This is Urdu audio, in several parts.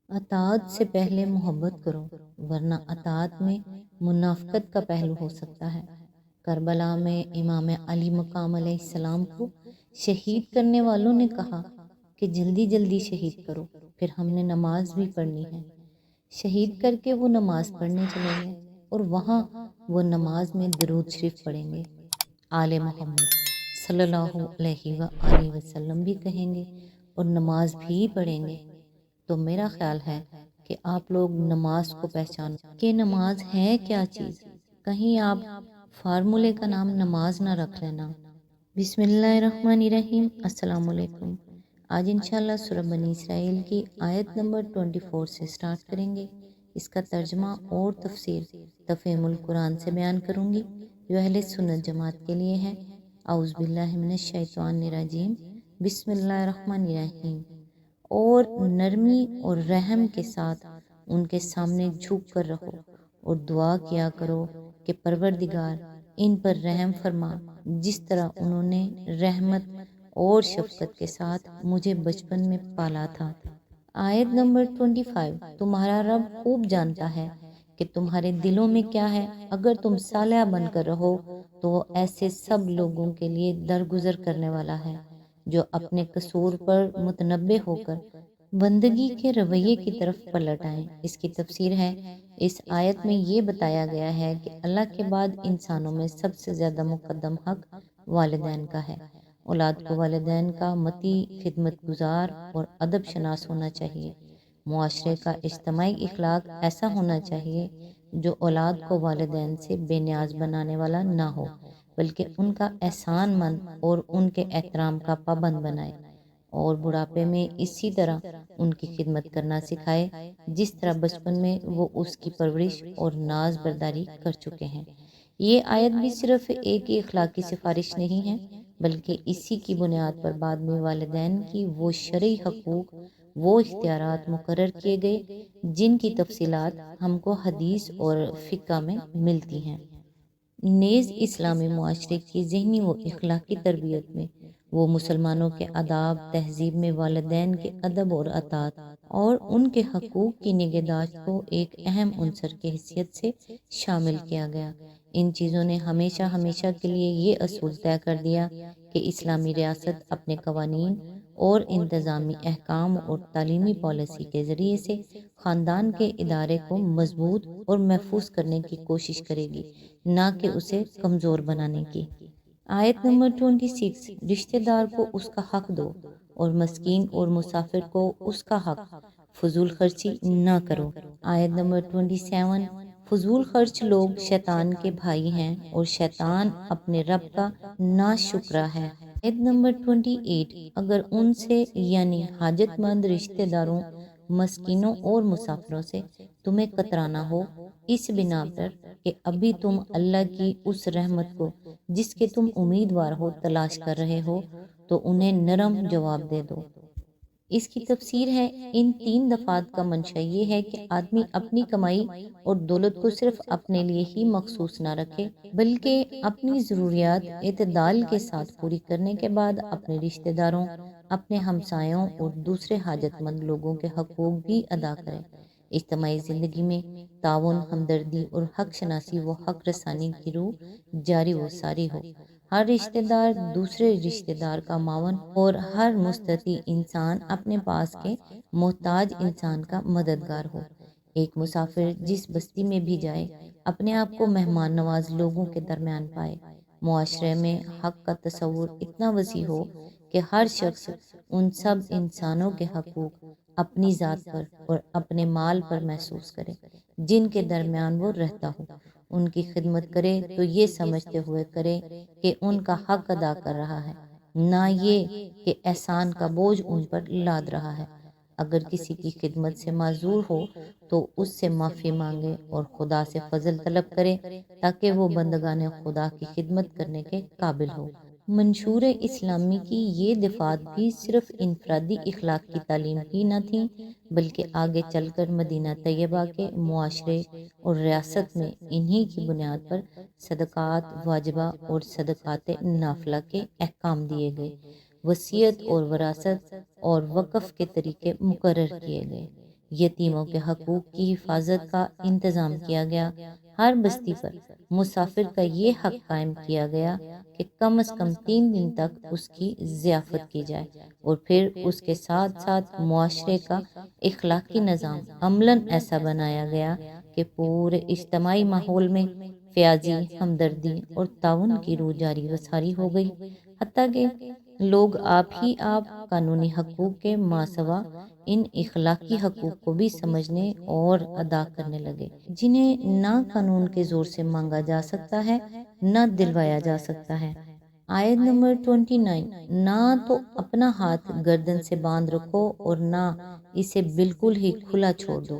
اطاعت سے پہلے محبت کرو، ورنہ اطاعت میں منافقت کا پہلو ہو سکتا ہے۔ کربلا میں امام علی مقام علیہ السلام کو شہید کرنے والوں نے کہا کہ جلدی جلدی شہید کرو، پھر ہم نے نماز بھی پڑھنی ہے۔ شہید کر کے وہ نماز پڑھنے چلے گئے اور وہاں وہ نماز میں درود شریف پڑھیں گے۔ آل محمد صلی اللہ علیہ وآلہ وسلم بھی کہیں گے اور نماز بھی پڑھیں گے۔ تو میرا خیال ہے کہ آپ لوگ نماز کو پہچانو کہ نماز ہے کیا چیز، کہیں آپ فارمولے کا نام نماز نہ رکھ لینا۔ بسم اللہ الرحمن الرحیم۔ السلام علیکم۔ آج انشاءاللہ سورہ بنی اسرائیل کی آیت نمبر 24 سے سٹارٹ کریں گے۔ اس کا ترجمہ اور تفسیر تفہیم القرآن سے بیان کروں گی جو اہل سنت جماعت کے لیے ہے۔ اعوذ باللہ من الشیطان الرجیم، بسم اللہ الرحمن الرحیم۔ اور نرمی اور رحم کے ساتھ ان کے سامنے جھک کر رہو اور دعا کیا کرو کہ پروردگار ان پر رحم فرما، جس طرح انہوں نے رحمت اور شفقت کے ساتھ مجھے بچپن میں پالا تھا۔ آیت نمبر 25۔ تمہارا رب خوب جانتا ہے کہ تمہارے دلوں میں کیا ہے۔ اگر تم صالح بن کر رہو تو وہ ایسے سب لوگوں کے لیے درگزر کرنے والا ہے جو اپنے قصور پر متنبہ ہو کر بندگی کے رویے کی طرف پلٹ آئیں۔ اس کی تفسیر ہے، اس آیت میں یہ بتایا گیا ہے کہ اللہ کے بعد انسانوں میں سب سے زیادہ مقدم حق والدین کا ہے۔ اولاد کو والدین کا مطیع، خدمت گزار اور ادب شناس ہونا چاہیے۔ معاشرے کا اجتماعی اخلاق ایسا ہونا چاہیے جو اولاد کو والدین سے بے نیاز بنانے والا نہ ہو، بلکہ ان کا احسان مند اور ان کے احترام کا پابند بنائے، اور بڑھاپے میں اسی طرح ان کی خدمت کرنا سکھائے جس طرح بچپن میں وہ اس کی پرورش اور ناز برداری کر چکے ہیں۔ یہ آیت بھی صرف ایک ہی اخلاقی سفارش نہیں ہے، بلکہ اسی کی بنیاد پر بعد میں والدین کی وہ شرعی حقوق، وہ اختیارات مقرر کیے گئے جن کی تفصیلات ہم کو حدیث اور فقہ میں ملتی ہیں۔ نیز اسلامی معاشرے کی ذہنی و اخلاقی تربیت میں وہ مسلمانوں کے آداب تہذیب میں والدین کے ادب اور اطاعت اور ان کے حقوق کی نگہداشت کو ایک اہم عنصر کی حیثیت سے شامل کیا گیا۔ ان چیزوں نے ہمیشہ ہمیشہ کے لیے یہ اصول طے کر دیا کہ اسلامی ریاست اپنے قوانین اور انتظامی احکام اور تعلیمی پالیسی کے ذریعے سے خاندان کے ادارے کو مضبوط اور محفوظ کرنے کی کوشش کرے گی، نہ کہ اسے کمزور بنانے کی۔ آیت نمبر 26۔ رشتہ دار کو اس کا حق دو اور مسکین اور مسافر کو اس کا حق، فضول خرچی نہ کرو۔ آیت نمبر 27۔ فضول خرچ لوگ شیطان کے بھائی ہیں اور شیطان اپنے رب کا ناشکرا ہے۔ آیت نمبر 28۔ اگر ان سے یعنی حاجت مند رشتہ داروں، مسکینوں اور مسافروں سے تمہیں کترانا ہو، اس بنا پر کہ ابھی تم اللہ کی اس رحمت کو جس کے تم امیدوار ہو تلاش کر رہے ہو، تو انہیں نرم جواب دے دو۔ اس کی تفسیر ہے، ان تین دفعات کا منشا یہ ہے کہ آدمی اپنی کمائی اور دولت کو صرف اپنے لیے ہی مخصوص نہ رکھے، بلکہ اپنی ضروریات اعتدال کے ساتھ پوری کرنے کے بعد اپنے رشتہ داروں، اپنے ہمسایوں اور دوسرے حاجت مند لوگوں کے حقوق بھی ادا کرے۔ اجتماعی زندگی میں تعاون، ہمدردی اور حق شناسی و حق رسانی کی روح جاری و ساری ہو۔ ہر رشتہ دار دوسرے رشتہ دار کا معاون اور ہر مستطیع انسان اپنے پاس کے محتاج انسان کا مددگار ہو۔ ایک مسافر جس بستی میں بھی جائے اپنے آپ کو مہمان نواز لوگوں کے درمیان پائے۔ معاشرے میں حق کا تصور اتنا وسیع ہو کہ ہر شخص ان سب انسانوں کے حقوق اپنی ذات پر اور اپنے مال پر محسوس کرے جن کے درمیان وہ رہتا ہو۔ ان کی خدمت کرے تو یہ سمجھتے ہوئے کرے کہ ان کا حق ادا کر رہا ہے، نہ یہ کہ احسان کا بوجھ ان پر لاد رہا ہے۔ اگر کسی کی خدمت سے معذور ہو تو اس سے معافی مانگے اور خدا سے فضل طلب کرے تاکہ وہ بندگان خدا کی خدمت کرنے کے قابل ہو۔ منشور اسلامی کی یہ دفعات بھی صرف انفرادی اخلاق کی تعلیم ہی نہ تھیں، بلکہ آگے چل کر مدینہ طیبہ کے معاشرے اور ریاست میں انہی کی بنیاد پر صدقات واجبہ اور صدقات نافلہ کے احکام دیے گئے، وصیت اور وراثت اور وقف کے طریقے مقرر کیے گئے۔ یتیموں کے حقوق کی حفاظت کا انتظام کیا گیا۔ ہر بستی پر مسافر کا یہ حق قائم کیا گیا کہ کم از کم 3 دن تک اس کی ضیافت کی جائے، اور پھر اس کے ساتھ ساتھ معاشرے کا اخلاقی نظام عملاً ایسا بنایا گیا کہ پورے اجتماعی ماحول میں فیاضی، ہمدردی اور تعاون کی روح جاری و ساری ہو گئی، حتیٰ کہ لوگ آپ قانونی حقوق کے ماسوا ان اخلاقی حقوق کو بھی سمجھنے اور ادا کرنے لگے، جنہیں نہ قانون کے زور سے مانگا جا سکتا ہے نہ دلوایا جا سکتا ہے۔ آیت نمبر 29، نہ تو اپنا ہاتھ گردن سے باندھ رکھو اور نہ اسے بالکل ہی کھلا چھوڑ دو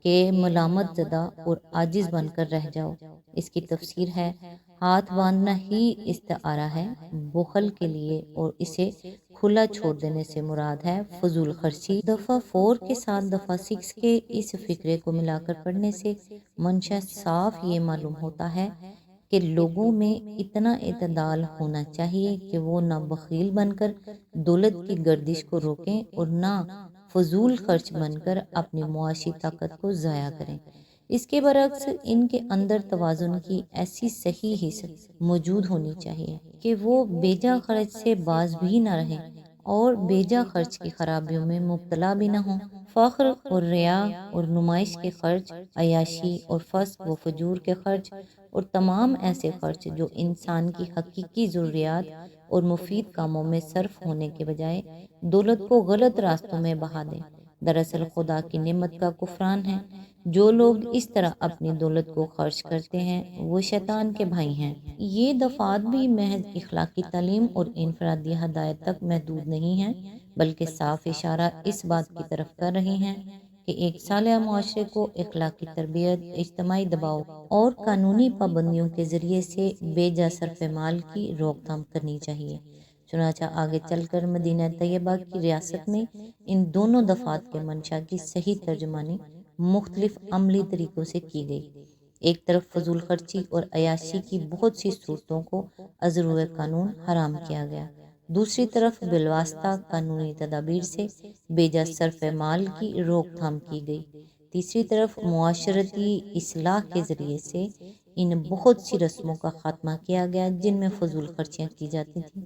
کہ ملامت زدہ اور عاجز بن کر رہ جاؤ۔ اس کی تفسیر ہے، ہاتھ باندھنا ہی استعارہ ہے بخل کے لیے، اور اسے کھلا چھوڑ دینے سے مراد ہے فضول خرچی۔ دفعہ 4 کے ساتھ دفعہ 6 کے اس فقرے کو ملا کر پڑھنے سے منشا صاف یہ معلوم ہوتا ہے کہ لوگوں میں اتنا اعتدال ہونا چاہیے کہ وہ نہ بخیل بن کر دولت کی گردش کو روکیں اور نہ فضول خرچ بن کر اپنی معاشی طاقت کو ضائع کریں۔ اس کے برعکس ان کے اندر توازن کی ایسی صحیح حص موجود ہونی چاہیے کہ وہ بیجا خرچ سے باز بھی نہ رہیں اور بیجا خرچ کی خرابیوں میں مبتلا بھی نہ ہوں۔ فخر اور ریا اور نمائش کے خرچ، عیاشی اور فسق و فجور کے خرچ اور تمام ایسے خرچ جو انسان کی حقیقی ضروریات اور مفید کاموں میں صرف ہونے کے بجائے دولت کو غلط راستوں میں بہا دیں، دراصل خدا کی نعمت کا کفران ہے۔ جو لوگ اس طرح اپنی دولت کو خرچ کرتے ہیں وہ شیطان کے بھائی ہیں۔ یہ دفعات بھی محض اخلاقی تعلیم اور انفرادی ہدایت تک محدود نہیں ہیں، بلکہ صاف اشارہ اس بات کی طرف کر رہی ہیں کہ ایک صالح معاشرے کو اخلاقی تربیت، اجتماعی دباؤ اور قانونی پابندیوں کے ذریعے سے بے جا صرف مال کی روک تھام کرنی چاہیے۔ چنانچہ آگے چل کر مدینہ طیبہ کی ریاست میں ان دونوں دفعات کے منشا کی صحیح ترجمانی مختلف عملی طریقوں سے کی گئی۔ ایک طرف فضول خرچی اور عیاشی کی بہت سی صورتوں کو ازروِ قانون حرام کیا گیا، دوسری طرف بالواسطہ قانونی تدابیر سے بے جا صرف مال کی روک تھام کی گئی، تیسری طرف معاشرتی اصلاح کے ذریعے سے ان بہت سی رسموں کا خاتمہ کیا گیا جن میں فضول خرچیاں کی جاتی تھیں۔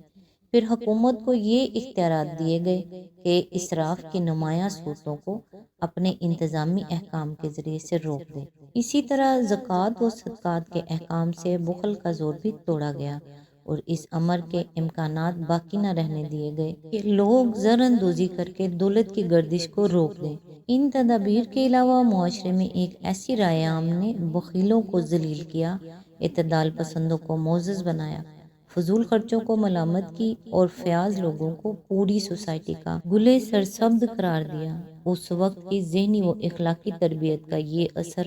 پھر حکومت کو یہ اختیارات دیے گئے کہ اسراف کی نمایاں صورتوں کو اپنے انتظامی احکام کے ذریعے سے روک دے۔ اسی طرح زکوٰۃ و صدقات کے احکام سے بخل کا زور بھی توڑا گیا اور اس امر کے امکانات باقی نہ رہنے دیے گئے کہ لوگ زر اندوزی کر کے دولت کی گردش کو روک دیں۔ ان تدابیر کے علاوہ معاشرے میں ایک ایسی رائے عام نے بخیلوں کو ذلیل کیا، اعتدال پسندوں کو معزز بنایا، فضول خرچوں کو ملامت کی اور فیاض لوگوں کو پوری سوسائٹی کا گلے سرسبد قرار دیا۔ اس وقت کی ذہنی و اخلاقی تربیت کا یہ اثر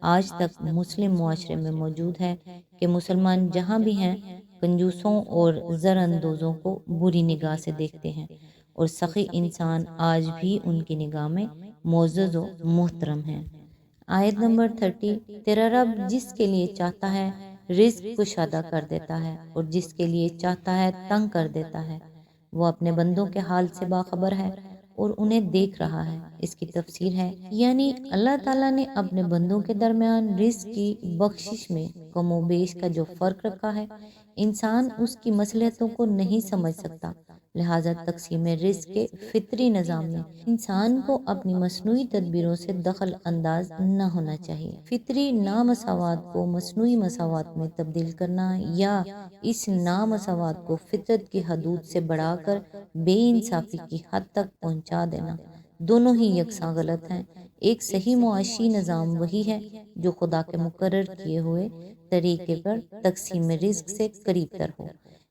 آج تک مسلم معاشرے میں موجود ہے کہ مسلمان جہاں بھی ہیں کنجوسوں اور زر اندوزوں کو بری نگاہ سے دیکھتے ہیں، اور سخی انسان آج بھی ان کی نگاہ میں معزز و محترم ہیں۔ آیت نمبر 30، تیرا رب جس کے لیے چاہتا ہے رزق کشادہ کر دیتا ہے اور جس کے لیے چاہتا ہے تنگ کر دیتا ہے، وہ اپنے بندوں کے حال سے باخبر ہے اور انہیں دیکھ رہا ہے۔ اس کی تفسیر ہے، یعنی اللہ تعالیٰ نے اپنے بندوں کے درمیان رزق کی بخشش میں کم و بیش کا جو فرق رکھا ہے، انسان اس کی مصلحتوں کو نہیں سمجھ سکتا، لہٰذا تقسیم رزق کے فطری نظام میں انسان کو اپنی مصنوعی تدبیروں سے دخل انداز نہ ہونا چاہیے۔ فطری نامساوات کو مصنوعی مساوات میں تبدیل کرنا یا اس نامساوات کو فطرت کی حدود سے بڑھا کر بے انصافی کی حد تک پہنچا دینا، دونوں ہی یکساں غلط ہیں۔ ایک صحیح معاشی نظام وہی ہے جو خدا کے مقرر کیے ہوئے طریقے پر تقسیم رزق سے قریب تر ہو۔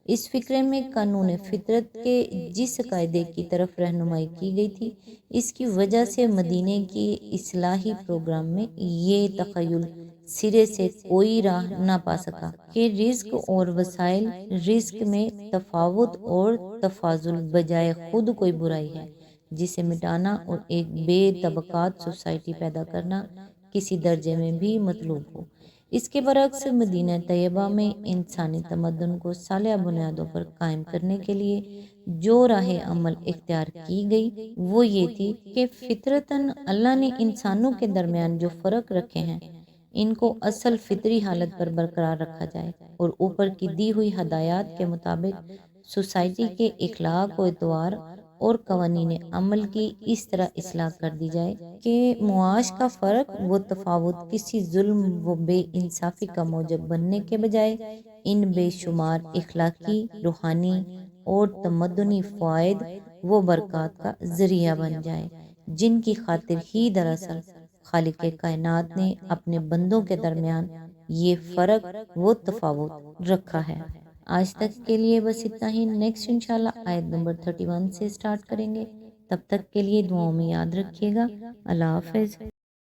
اس فقرے میں قانون فطرت کے جس قاعدے کی طرف رہنمائی کی گئی تھی، اس کی وجہ سے مدینے کی اصلاحی پروگرام میں یہ تخیل سرے سے کوئی راہ نہ پا سکا کہ رزق اور وسائل رزق میں تفاوت اور تفاضل بجائے خود کوئی برائی ہے جسے مٹانا اور ایک بے طبقات سوسائٹی پیدا کرنا کسی درجے میں بھی مطلوب ہو۔ اس کے برعکس مدینہ طیبہ میں انسانی تمدن کو صالح بنیادوں پر قائم کرنے کے لیے جو راہ عمل اختیار کی گئی وہ یہ تھی کہ فطرتاً اللہ نے انسانوں کے درمیان جو فرق رکھے ہیں ان کو اصل فطری حالت پر برقرار رکھا جائے اور اوپر کی دی ہوئی ہدایات کے مطابق سوسائٹی کے اخلاق و اطوار اور قوانین عمل کی اس طرح اصلاح کر دی جائے کہ معاش کا فرق و تفاوت کسی ظلم و بے انصافی کا موجب بننے کے بجائے ان بے شمار اخلاقی، روحانی اور تمدنی فوائد و برکات کا ذریعہ بن جائے جن کی خاطر ہی دراصل خالق کائنات نے اپنے بندوں کے درمیان یہ فرق و تفاوت رکھا ہے۔ آج تک کے لیے بس اتنا ہی۔ نیکسٹ انشاءاللہ آیت نمبر 31 سے سٹارٹ کریں گے۔ تب تک کے لیے دعاؤں میں یاد رکھیے گا۔ اللہ حافظ۔